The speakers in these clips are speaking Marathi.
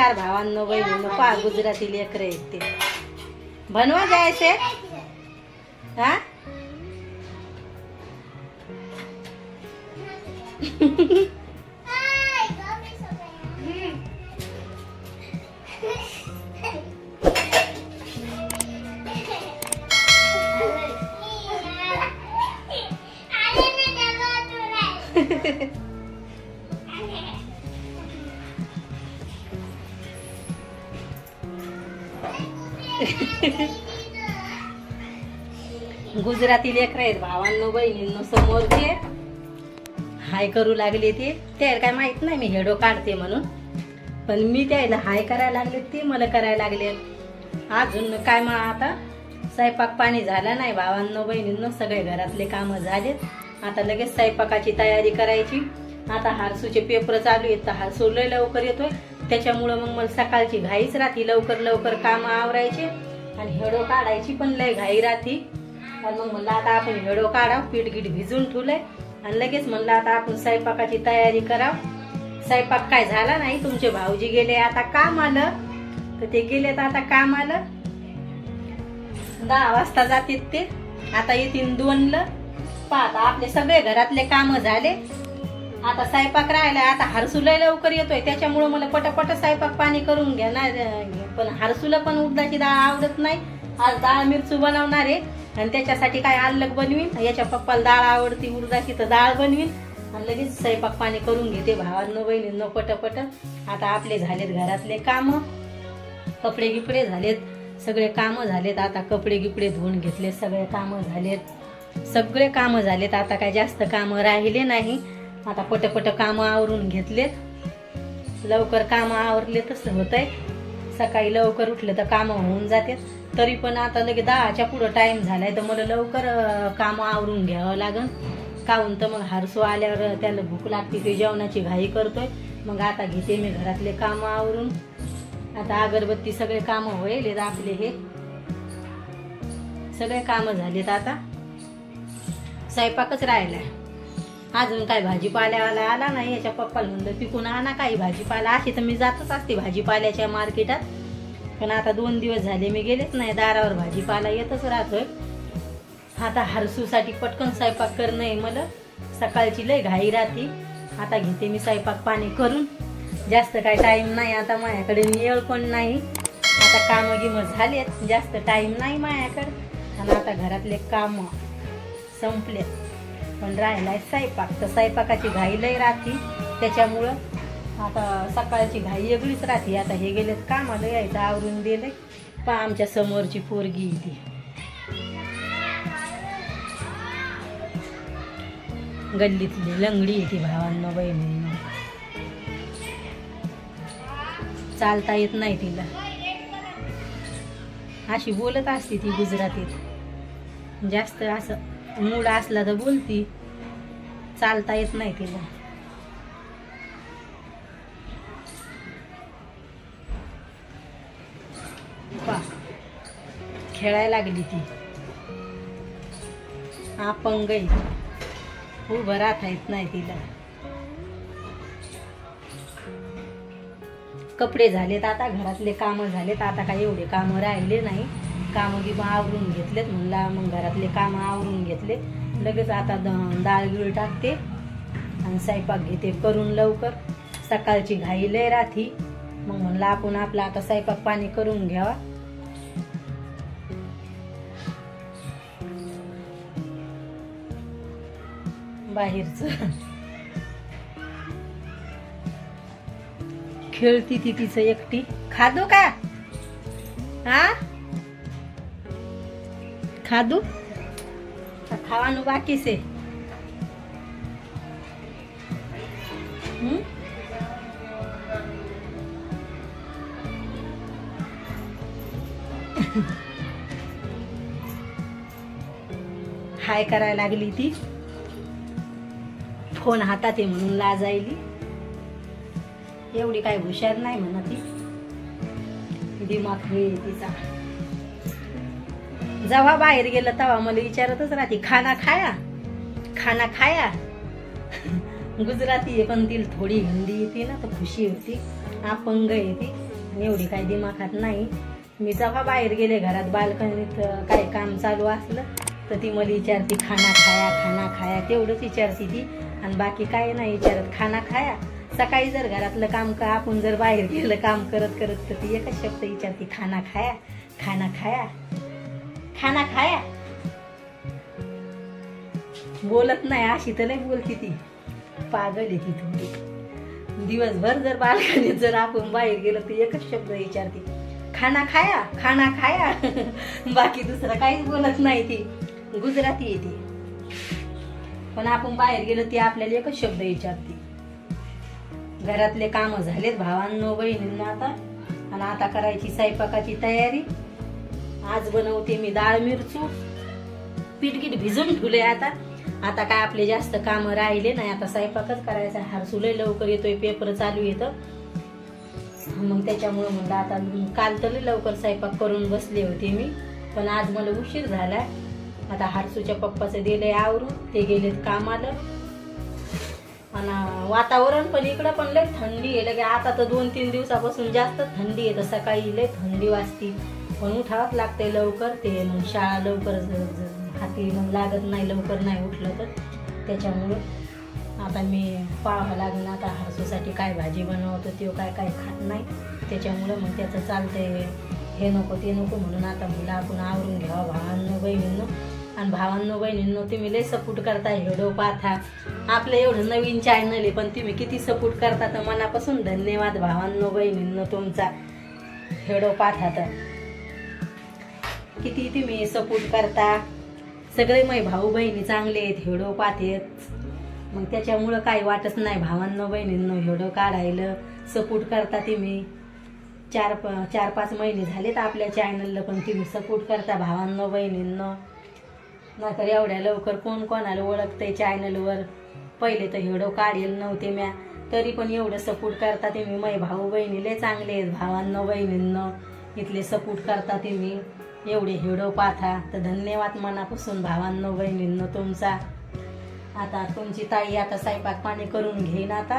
नमस्कार भावांनो बहिणींनो, पहा गुजराती लेकर आहेत ते. बनवा जायचे हा. गुजराती लेकर आहेत भावांनो बहिणींनो, समोरचे हाय करू लागले. ते त्याला काय माहित नाही मी हेडो काढते म्हणून, पण मी त्याला हाय करायला लागले, ते मला करायला लागले. अजून काय मग आता स्वयंपाक पाणी झाला नाही भावांनो बहिणींनो, सगळे घरातले काम झालेत. आता लगेच स्वयंपाकाची तयारी करायची. आता हारसूचे पेपर चालू आहेत, तर हारसू लय लवकर येतोय, त्याच्यामुळं मग मला सकाळची घाईच राहती. लवकर लवकर काम आवरायचे आणि हेडो काढायची पण लय घाई राहती. आणि मग म्हणलं आता आपण हेडो काढाव, पीठ गीठ भिजून ठेवलंय आणि लगेच म्हणलं आता आपण स्वयंपाकाची तयारी कराव. स्वयंपाक काय झाला नाही, तुमचे भाऊजी गेले आता काम आलं, तर ते गेलेत आता काम आलं. 10 वाजता जातात ते, आता येतील 2ला. पाहता आपले सगळे घरातले काम झाले, आता स्वयंपाक राहिलाय. आता हरसूला लवकर येतोय, त्याच्यामुळे मला पटापट स्वयंपाक पाणी करून घेणार. पण हरसूला पण उडदाची डाळ आवडत नाही. आज डाळ मिरचू बनवणार आहे आणि त्याच्यासाठी काय आल्लक बनवीन. याच्या पप्पाला डाळ आवडती उडदाची, तर डाळ बनवीन आणि लगेच स्वयंपाक पाणी करून घेते भावांनो बहिणींनो पटपट. आता आपले झालेत घरातले काम, कपडे गिपडे झालेत, सगळे काम झालेत. आता कपडे गिपडे धुवून घेतले, सगळे काम झालेत, सगळे काम झालेत. आता काय जास्त काम राहिले नाही. आता पटपट काम आवरून घेतलेत. लवकर काम आवरले तसं होतंय. सकाळी लवकर उठले तर काम होऊन जाते. तरी पण आता लगे 10च्या पुढं टाइम झालाय, तर मला लवकर काम आवरून घ्यावं लागन. काहून तर मग हारसू आल्यावर त्याला भूक लागते, ते जेवणाची घाई करतोय. मग आता घेते मी घरातले काम आवरून. आता अगरबत्ती सगळे काम होईल आपले, हे सगळे काम झालेत. आता स्वयंपाकच राहिलाय. अजून काय भाजीपाल्यावाला आला नाही. याच्या पप्पाला म्हणलं तिकून आणा काही भाजीपाला. अशी तर मी जातच असते भाजीपाल्याच्या मार्केटात, पण आता 2 दिवस झाले मी गेलेच नाही. दारावर भाजीपाला येतच राहतोय. आता हरसूसाठी पटकन स्वयंपाक करणं आहे मला, सकाळची लय घाई राहते. आता घेते मी स्वयंपाक पाणी करून. जास्त काय टाइम नाही आता माझ्याकडे, वेळ पण नाही. आता काम गिम झालेत, जास्त टाइम नाही माझ्याकडे. आणि आता घरातले काम संपले, पण राहिलाय स्वयंपाक. तर स्वयंपाकाची घाई लय राहती, त्याच्यामुळं आता सकाळची घाई वेगळीच राहते. आता हे गेलेत कामाला, यायचं आवरून दिलंय. पहा आमच्या समोरची पोरगी ती गल्लीतली लंगडी ती भावांनो बहिणींनो. चालता येत नाही तिला, अशी बोलत असते ती गुजरातीत. जास्त असं मूड असला तर बोलती, चालता येत नाही तिला. खेळायला लागली ती, अपंग आहे, उभं राहता येत नाही तिला. कपडे झालेत, आता घरातले काम झालेत. आता काही एवढे काम राहिले नाही. काम गिम आवरून घेतलेत. म्हणला मग घरातले काम आवरून घेतले, लगेच आता डाळ गिळ टाकते आणि स्वयंपाक घेते करून लवकर. सकाळची घाई लय राहती, मग म्हणलं आपण आपला आता स्वयंपाक पाणी करून घ्यावा. बाहेरच खेळती ती तिचं एकटी. खादू का हा, खादू खावानू बाकी से. हाय करायला लागली ती, फोन हातात आहे म्हणून लाजायली. एवढी काय हुशार नाही म्हणा ती, दिमाग हे तिचा. जेव्हा बाहेर गेलं तेव्हा मला विचारतच राहते खाना खाया, खाना खाया. गुजराती आहे पण तिला थोडी हिंदी येते ना, तर खुशी होती. अपंग येते एवढी काही दिमाखात नाही. मी जेव्हा बाहेर गेले घरात बाल्कनीत काही काम चालू असलं तर ती मला विचारती खाना खाया तेवढंच विचारती ती, आणि बाकी काही नाही विचारत. खाना खाया. सकाळी जर घरातलं काम का आपण जर बाहेर गेलं काम करत करत तर ती एकच शब्द विचारती, खाना खाया. बोलत नाही, अशी तर लय बोलती ती, पागल आहे ती थोडी. दिवसभर जर बाल्कनीत जर आपण बाहेर गेलो तर एकच शब्द विचारते, खाना खाया. बाकी दुसरं काहीच बोलत नाही ती, गुजराती आहे ती. पण आपण बाहेर गेलो ती आपल्याला एकच शब्द विचारते. घरातले काम झालेत भावांनो बहिणींना आता, आणि आता करायची स्वयंपाकाची तयारी. आज बनवते मी डाळ मिरचू. पीठ भिजून ठेवले आता काय आपले जास्त काम राहिले नाही. आता स्वयंपाकच करायचा. हरसू लय लवकर येतोय, पेपर चालू येतं, मग त्याच्यामुळे म्हणलं आता काल तर लवकर स्वयंपाक करून बसले होते मी, पण आज मला उशीर झालाय. आता हरसूच्या पप्पाचं दिलंय आवरून, ते गेलेत कामाला. आणि वातावरण पण इकडं पण लय थंडी आहे लगे. आता तर 2-3 दिवसापासून जास्त थंडी आहे. तर सकाळी लय थंडी वाजती, पण उठावंच लागतंय लवकर. ते मग शाळा लवकर हाती मग लागत नाही, लवकर नाही उठलं तर. त्याच्यामुळं आता मी पाहावं लागेल आता हरसूसाठी काय भाजी बनवतो. ते काय खात नाही, त्याच्यामुळं मग त्याचं चालतंय, हे नको ते नको म्हणून आता मुलं आपण आवरून घ्यावा भावांनो बहिणींनो. आणि भावांनो बहिणींनो, तुम्ही लय सपोर्ट करता, व्हिडिओ पाहता. आपलं एवढं नवीन चॅनल आहे पण तुम्ही किती सपोर्ट करता, तर मनापासून धन्यवाद भावांनो बहिणींनो. तुमचा व्हिडिओ पाहता तर किती तुम्ही सपोर्ट करता. सगळे माझे भाऊ बहिणी चांगले आहेत, व्हिडिओ पाहतात, मग त्याच्यामुळं काही वाटत नाही. भावांनो बहिणींनो व्हिडिओ काढायला सपोर्ट करता तुम्ही. 4-5 महिने झालेत आपल्या चॅनलला, पण तुम्ही सपोर्ट करता भावांनो बहिणींनो. नाहीतर एवढ्या लवकर कोण कोणाला ओळखतंय चॅनलवर. पहिले तर व्हिडिओ काढेल नव्हते म्या, तरी पण एवढं सपोर्ट करता तुम्ही. माझे भाऊ बहिणी लय चांगले आहेत भावांनो बहिणींनो. इथले सपोर्ट करता तुम्ही, एवढे व्हिडिओ पाहता, तर धन्यवाद मनापासून भावांनो बहिणींनो तुमचा. आता तुमची ताई आता स्वयंपाक पाणी करून घेईन आता.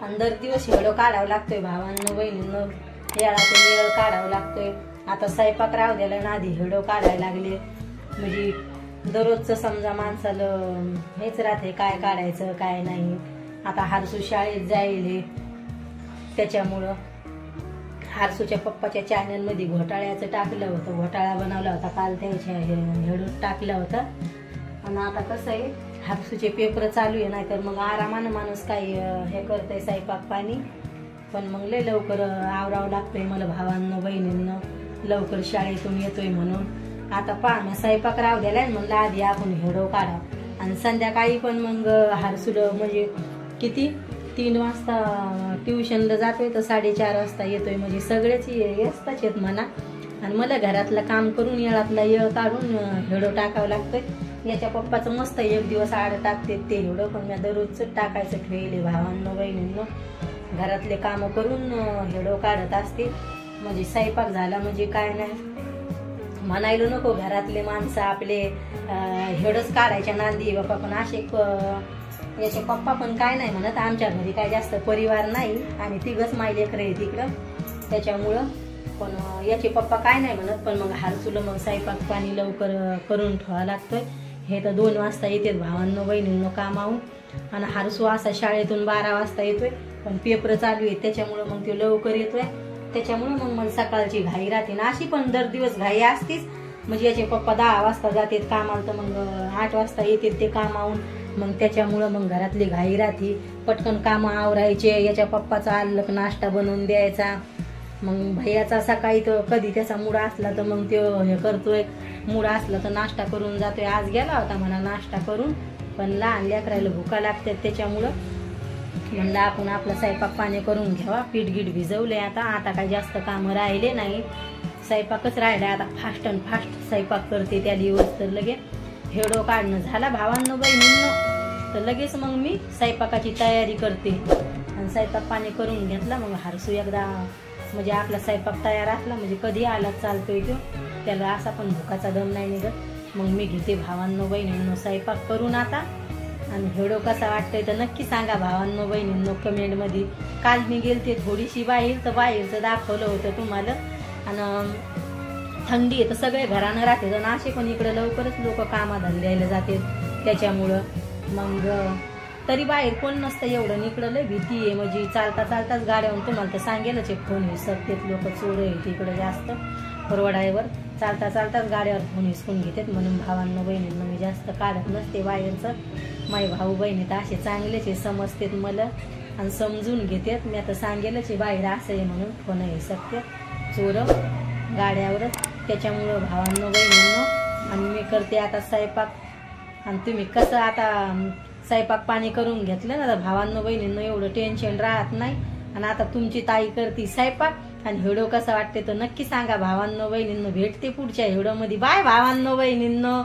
आणि दर दिवस व्हिडिओ काढावा लागतोय भावांनो बहिणींनो, येळातून वेळ काढावा लागतोय. आता स्वयंपाक राहू द्याला ना, आधी व्हिडिओ काढायला लागले. म्हणजे दररोजचं समजा माणसाला हेच राहते, काय काढायचं काय नाही. आता हरसू शाळेत जाईल, त्याच्यामुळं हरसूच्या पप्पाच्या चॅनलमध्ये घोटाळ्याचं टाकलं होतं, घोटाळा बनवला होता काल, त्याच्या व्हिडिओ टाकला होता. आणि आता कसं आहे, हरसूचे पेपर चालू आहे, नाही तर मग आरामानं माणूस काही हे करतंय स्वयंपाक पाणी. पण मग लय लवकर आवरावं लागतंय मला भावांनो बहिणींनो, लवकर शाळेतून येतोय म्हणून. आता पहा स्वयंपाक राहू द्याला म्हणलं आधी आपण व्हिडिओ काढा. आणि संध्याकाळी पण मग हरसूला म्हणजे किती 3 वाजता ट्युशनला जातोय तर 4:30 वाजता येतोय. म्हणजे सगळेच व्यस्तच आहेत म्हणा. आणि मला घरातलं काम करून येळातला येळ काढून व्हिडिओ टाकावं लागतोय. याच्या पप्पाचं मस्त एक दिवस आड टाकते ते व्हिडिओ, पण मी दररोजच टाकायचं ठेवले भावांनो बहिणींनो. घरातले कामं करून व्हिडिओ काढत असते. म्हणजे स्वयंपाक झाला म्हणजे काय नाही म्हणायला नको. घरातले माणसं आपले व्हिडिओच काढायच्या नांदी बाप्पा. पण असे याचे पप्पा पण काय नाही म्हणत. आमच्या घरी काय जास्त परिवार नाही, आणि 3घच माई लेकरं आहे तिकडं, त्याच्यामुळं. पण याचे पप्पा काय नाही म्हणत. पण मग हरसूला मग स्वयंपाक पाणी लवकर करून ठेवावं लागतोय. हे तर 2 वाजता येतात भावांनो बहिणींनो कामावून. आणि हरसू असा शाळेतून 12 वाजता येतोय, पण पेपर चालू आहे त्याच्यामुळं मग तो लवकर येतोय. त्याच्यामुळं मग मला सकाळची घाई राहते ना. अशी पण दर दिवस घाई असतीच. म्हणजे याचे पप्पा 10 वाजता जातात कामाला, तर मग 8 वाजता येतात ते कामावून. मग त्याच्यामुळं मग घरातली घाई राहते, पटकन कामं आवरायचे. याच्या पप्पाचा आल्लक नाश्ता बनवून द्यायचा. मग भैयाचा सकाळी तर कधी त्याचा मूड असला तर मग तो हे करतोय, मूड असला तर नाश्ता करून जातोय. आज गेला होता म्हणा नाश्ता करून, पण लहान लेकरायला भुका लागतात त्याच्यामुळं म्हणलं आपण आपलं स्वयंपाक पाणी करून घ्यावा. पीठ भिजवले आता काही जास्त कामं राहिले नाही, स्वयंपाकच राहिला. आता फास्ट अँड फास्ट स्वयंपाक करते त्या दिवस. तर लगेच व्हिडिओ काढणं झाला भावांनो बहिणींनो, तर लगेच मग मी स्वयंपाकाची तयारी करते. आणि स्वयंपाक पाणी करून घेतला मग हरसू एकदा म्हणजे आपला स्वयंपाक तयार असला म्हणजे कधी आला चालतोय तो, त्याला असा पण भुकाचा दम नाही निघत. मग मी घेते भावांनो बहिणींनो स्वयंपाक करून आता. आणि व्हिडिओ कसा वाटतोय तर नक्की सांगा भावांनो बहिणींनो कमेंट मध्ये. काल मी गेलते थोडीशी बाहेर, तर बाहेरचं दाखवलं होतं तुम्हाला. आणि थंडी आहे तर सगळे घरानं राहते, तर नाशे पण इकडे लवकरच लोक कामाधंद्याला जाते त्याच्यामुळं. मग तरी बाहेर कोण नसतं एवढं, इकडं लय भीती आहे. म्हणजे चालता चालताच गाड्यावरून तुम्हाला तर सांगेलच एक फोन विसरतेत लोक, चोर आहे तिकडे जास्त रोडावर. चालता चालताच गाड्यावर फोन विसरून घेतात. म्हणून भावांनो बहिणींना मी जास्त काढत नसते बाहेरचं. माझे भाऊ बहिणी तर असे चांगलेच आहे, समजतात मला आणि समजून घेतात. मी आता सांगेलच आहे बाहेर असं आहे म्हणून, फोन विसरतात चोर गाड्यावरच. त्याच्यामुळं भावांनो बहिणींनो, आणि मी करते आता स्वयंपाक. आणि तुम्ही कसं आता स्वयंपाक पाणी करून घेतलं ना तर भावांनो बहिणींनो एवढं टेन्शन राहत नाही. आणि आता तुमची ताई करते स्वयंपाक. आणि व्हिडिओ कसा वाटते तर नक्की सांगा भावांनो बहिणींनो. भेटते पुढच्या व्हिडिओ मध्ये. बाय भावांनो बहिणींनो.